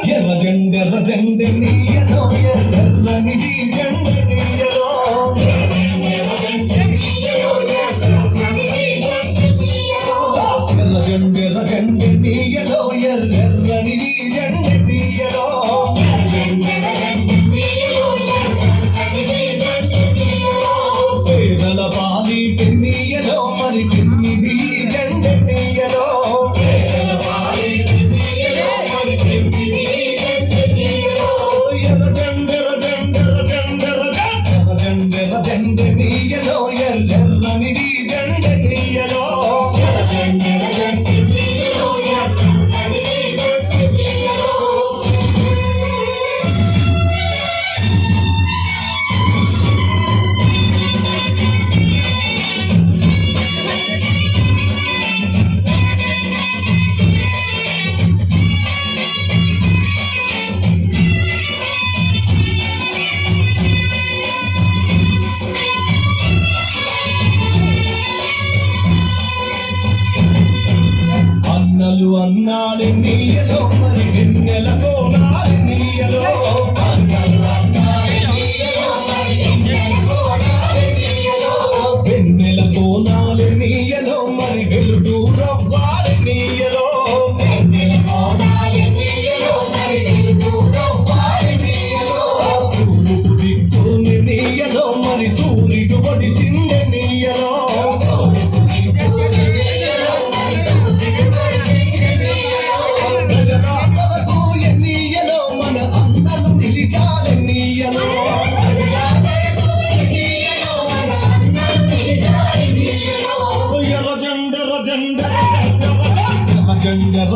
ఎర్ర జెండ నీయలో ఎర్రని జెండ నీయలో ఎర్ర జెండ నీయలో ఎర్రని జెండ నీయలో పేదల పాలి పెన్నీయలో మరి పెన్నిది జెండ నీయలో అన్నాలు నీయలో మరి వెన్నెల కోనాలు నీయలో వెన్నెల కోనాలు నీయలో మరి వెలుడు రవ్వాలి నీయలో దిక్కుని నీయలో మరి సూర్యుడు పొడిసింది నీయలో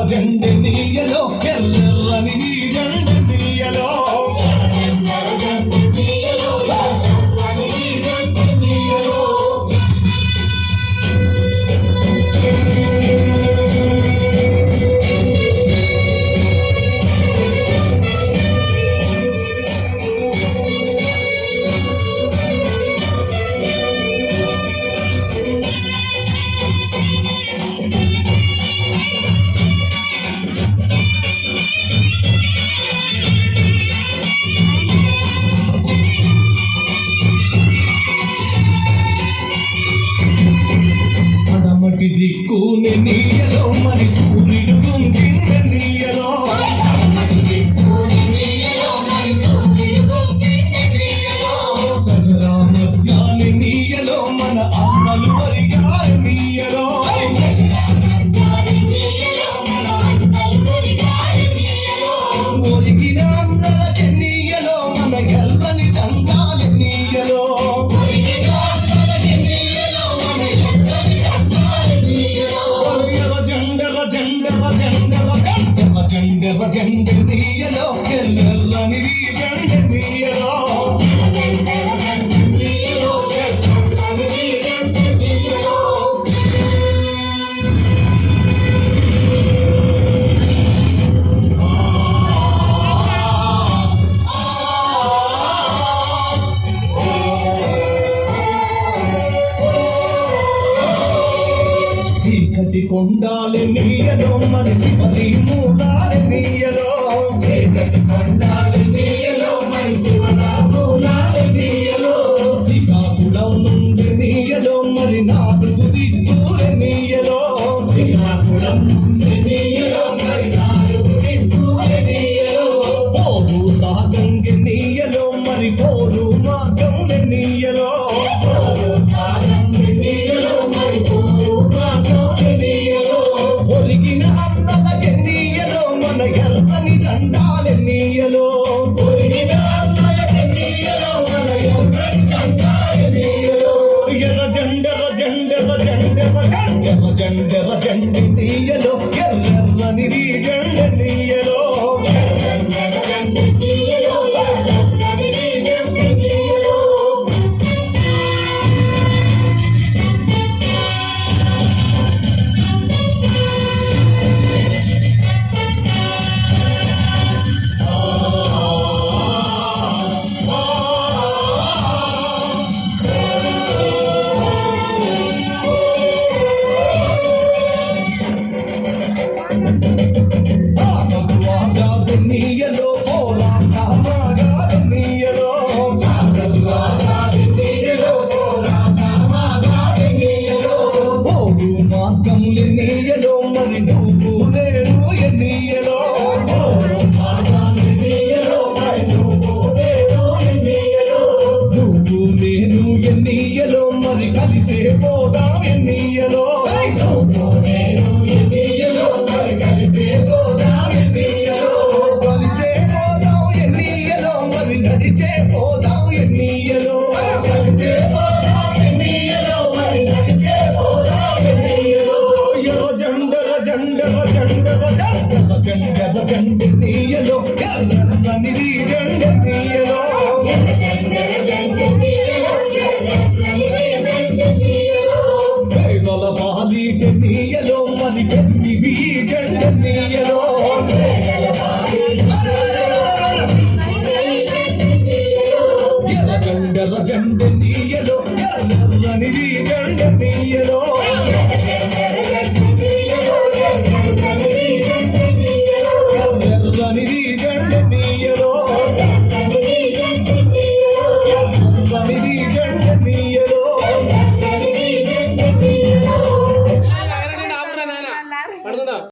జెండ నీయలో ఎర్రని జెండ నీయలో దిక్కుని నీయలో మరి సూర్యుడు గుంజిన నీయలో గజరా మధ్యాని నీయలో మన అమ్మలు వరిగారు నీయలో ఒరిగిన అన్నలకి నీయలో మన ఎల్లని దండాలి నీయలో జెండ నీయలో ఎర్రని జెండ నీయలో చీకటి కొండాలి నీయలో మరి శివలి మూలాలి నీయలో చీకటి కొండాలి నీయలో మరి శివలా పోదాం ఎన్నియలో కలిసే పోదాం ఎన్నియలో మరి నడిచే పోదాం ఎన్నియలో కలిసే పోదాం ఎన్నియలో మరి నడిచే పోదాం ఎన్నియలో యో జండర జండర జండర జండర జండర జండెన్నియలో ఎర్రనిది జండెన్నియలో పేదల బాధి ఎన్నియలో మరి గెలివి జండెన్నియలో ఎర్ర జండెన్నియలో ఎర్రనిది జండెన్నియలో